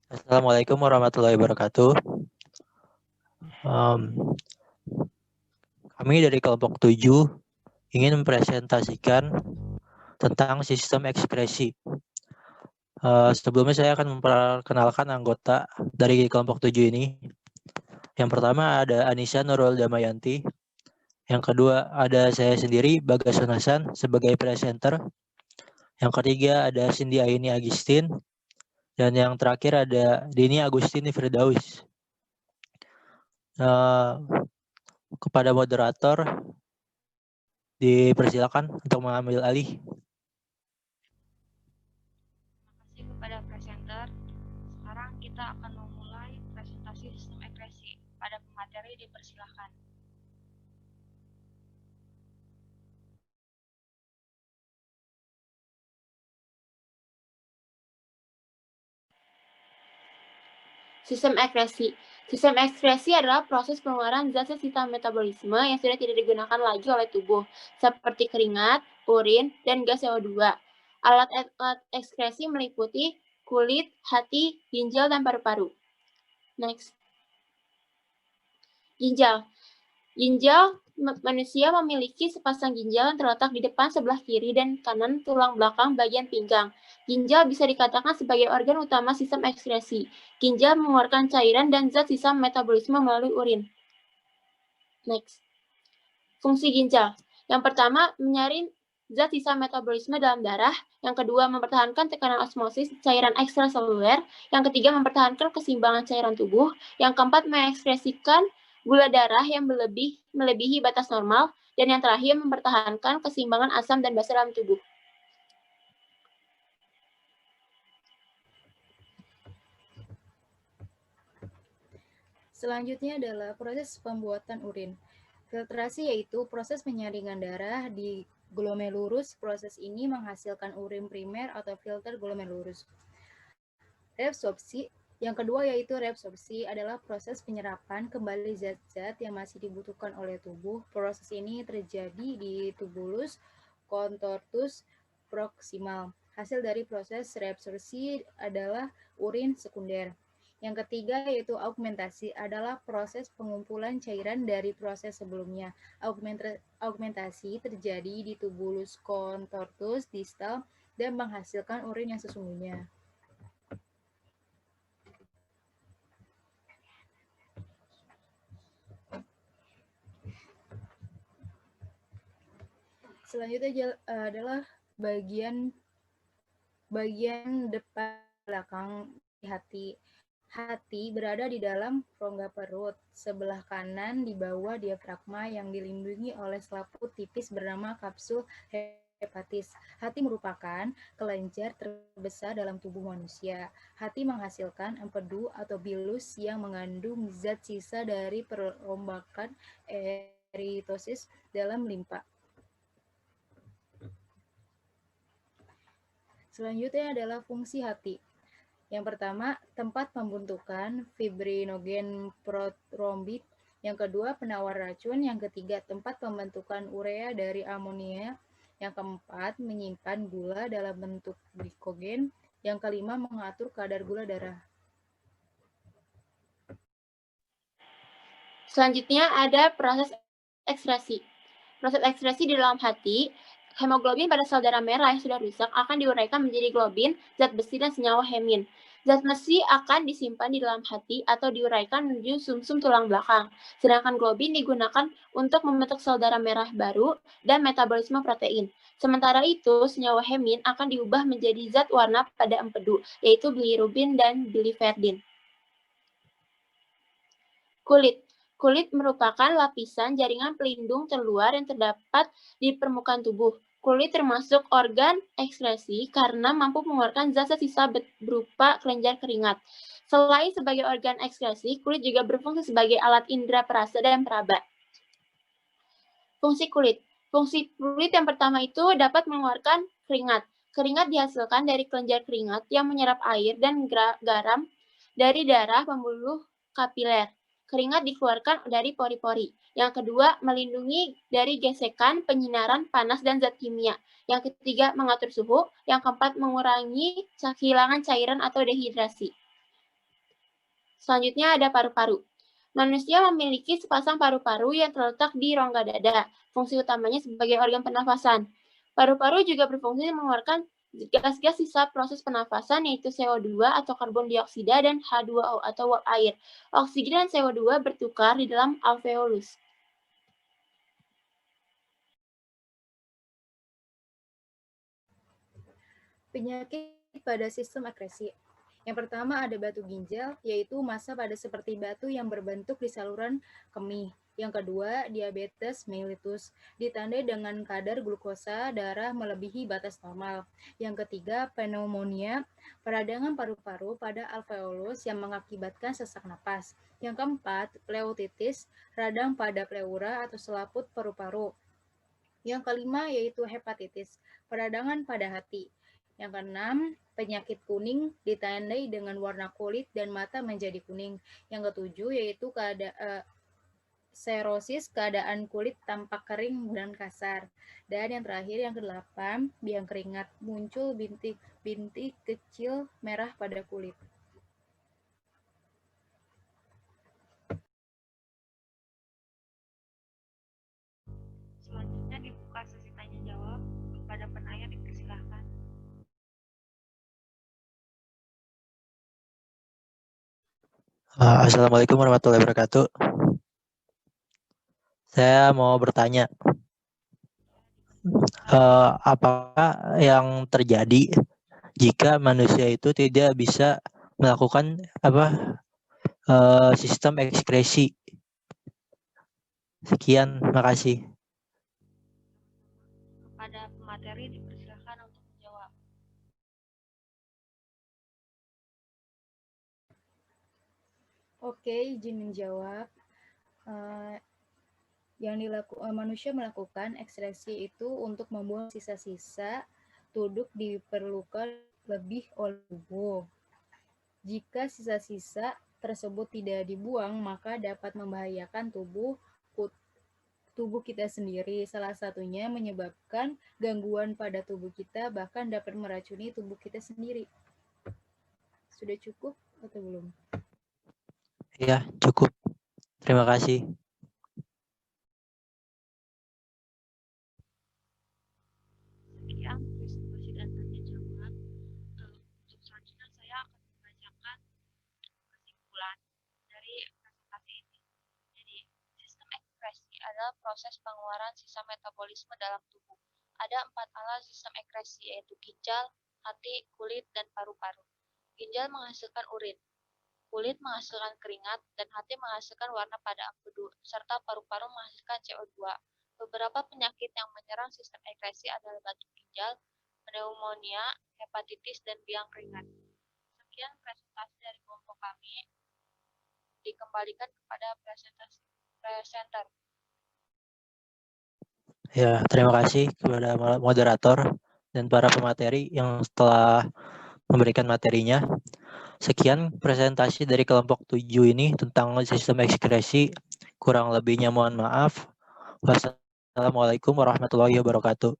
Assalamualaikum warahmatullahi wabarakatuh. Em, Kami dari kelompok 7 ingin mempresentasikan tentang sistem ekspresi. Sebelumnya saya akan memperkenalkan anggota dari kelompok 7 ini. Yang pertama ada Anissa Nurul Damayanti. Yang kedua ada saya sendiri, Bagas Hasan, sebagai presenter. Yang ketiga ada Cindy Aini Agustin. Dan yang terakhir ada Dini Agustini Firdaus. Kepada moderator, dipersilakan untuk mengambil alih. Terima kasih kepada presenter. Sekarang kita akan memulai presentasi sistem ekspresi. Pada pemateri dipersilakan. Sistem ekspresi. Sistem ekspresi adalah proses pengeluaran zat sisa metabolisme yang sudah tidak digunakan lagi oleh tubuh, seperti keringat, urin, dan gas CO2. Alat ekskresi meliputi kulit, hati, ginjal, dan paru-paru. Next. Ginjal. Ginjal manusia memiliki sepasang ginjal yang terletak di depan, sebelah kiri, dan kanan tulang belakang bagian pinggang. Ginjal bisa dikatakan sebagai organ utama sistem ekskresi. Ginjal mengeluarkan cairan dan zat sisa metabolisme melalui urin. Next. Fungsi ginjal. Yang pertama, menyaring zat sisa metabolisme dalam darah. Yang kedua, mempertahankan tekanan osmosis cairan ekstraseluler. Yang ketiga, mempertahankan keseimbangan cairan tubuh. Yang keempat, mengekspresikan gula darah yang melebihi batas normal. Dan yang terakhir, mempertahankan keseimbangan asam dan basa dalam tubuh. Selanjutnya adalah proses pembuatan urin. Filtrasi yaitu proses penyaringan darah di glomerulus. Proses ini menghasilkan urin primer atau filter glomerulus. Reabsorpsi. Yang kedua yaitu reabsorpsi adalah proses penyerapan kembali zat-zat yang masih dibutuhkan oleh tubuh. Proses ini terjadi di tubulus contortus proximal. Hasil dari proses reabsorpsi adalah urin sekunder. Yang ketiga yaitu augmentasi adalah proses pengumpulan cairan dari proses sebelumnya. Augmentasi terjadi di tubulus contortus distal dan menghasilkan urin yang sesungguhnya. Selanjutnya adalah bagian depan belakang hati. Hati berada di dalam rongga perut, sebelah kanan di bawah diafragma yang dilindungi oleh selaput tipis bernama kapsul hepatis. Hati merupakan kelenjar terbesar dalam tubuh manusia. Hati menghasilkan empedu atau bilus yang mengandung zat sisa dari perombakan eritosis dalam limpa. Selanjutnya adalah fungsi hati. Yang pertama, tempat pembentukan fibrinogen protrombit. Yang kedua, penawar racun. Yang ketiga, tempat pembentukan urea dari amonia. Yang keempat, menyimpan gula dalam bentuk glikogen. Yang kelima, mengatur kadar gula darah. Selanjutnya ada proses ekskresi. Proses ekskresi di dalam hati, hemoglobin pada sel darah merah yang sudah rusak akan diuraikan menjadi globin, zat besi, dan senyawa hemin. Zat besi akan disimpan di dalam hati atau diuraikan menuju sumsum tulang belakang. Sedangkan globin digunakan untuk membentuk sel darah merah baru dan metabolisme protein. Sementara itu, senyawa hemin akan diubah menjadi zat warna pada empedu, yaitu bilirubin dan biliverdin. Kulit. Kulit merupakan lapisan jaringan pelindung terluar yang terdapat di permukaan tubuh. Kulit termasuk organ ekskresi karena mampu mengeluarkan zat sisa berupa kelenjar keringat. Selain sebagai organ ekskresi, kulit juga berfungsi sebagai alat indera perasa dan peraba. Fungsi kulit. Fungsi kulit yang pertama itu dapat mengeluarkan keringat. Keringat dihasilkan dari kelenjar keringat yang menyerap air dan garam dari darah pembuluh kapiler. Keringat dikeluarkan dari pori-pori. Yang kedua, melindungi dari gesekan, penyinaran, panas, dan zat kimia. Yang ketiga, mengatur suhu. Yang keempat, mengurangi kehilangan cairan atau dehidrasi. Selanjutnya ada paru-paru. Manusia memiliki sepasang paru-paru yang terletak di rongga dada. Fungsi utamanya sebagai organ pernafasan. Paru-paru juga berfungsi mengeluarkan gas-gas sisa proses pernafasan yaitu CO2 atau karbon dioksida dan H2O atau uap air. Oksigen dan CO2 bertukar di dalam alveolus. Penyakit pada sistem ekskresi. Yang pertama ada batu ginjal, yaitu massa pada seperti batu yang berbentuk di saluran kemih. Yang kedua, diabetes mellitus, ditandai dengan kadar glukosa darah melebihi batas normal. Yang ketiga, pneumonia, peradangan paru-paru pada alveolus yang mengakibatkan sesak napas. Yang keempat, pleutitis, radang pada pleura atau selaput paru-paru. Yang kelima yaitu hepatitis, peradangan pada hati. Yang keenam, penyakit kuning ditandai dengan warna kulit dan mata menjadi kuning. Yang ketujuh yaitu serosis, keadaan kulit tampak kering dan kasar. Dan yang terakhir yang kedelapan, biang keringat, muncul bintik-bintik kecil merah pada kulit. Selanjutnya dibuka sesi tanya jawab. Kepada penanya dipersilahkan. Assalamualaikum warahmatullahi wabarakatuh. Saya mau bertanya, apakah yang terjadi jika manusia itu tidak bisa melakukan sistem ekskresi? Sekian, makasih. Kepada pemateri dipersilahkan untuk menjawab. Oke, izin menjawab. Manusia melakukan ekstraksi itu untuk membuang sisa-sisa tuduk diperlukan lebih oleh tubuh. Jika sisa-sisa tersebut tidak dibuang, maka dapat membahayakan tubuh kita sendiri. Salah satunya menyebabkan gangguan pada tubuh kita, bahkan dapat meracuni tubuh kita sendiri. Sudah cukup atau belum? Ya, cukup. Terima kasih. Sekian presentasi dan tanya jawab. Untuk selanjutnya saya akan membacakan kesimpulan dari presentasi ini. Jadi, sistem ekskresi adalah proses pengeluaran sisa metabolisme dalam tubuh. Ada 4 alat sistem ekskresi, yaitu ginjal, hati, kulit, dan paru-paru. Ginjal menghasilkan urin, kulit menghasilkan keringat, dan hati menghasilkan warna pada empedu, serta paru-paru menghasilkan CO2. Beberapa penyakit yang menyerang sistem ekskresi adalah batu ginjal, pneumonia, hepatitis, dan biang keringat. Sekian presentasi dari kelompok kami. Dikembalikan kepada presenter. Ya, terima kasih kepada moderator dan para pemateri yang telah memberikan materinya. Sekian presentasi dari kelompok 7 ini tentang sistem ekskresi. Kurang lebihnya mohon maaf. Wassalamualaikum warahmatullahi wabarakatuh.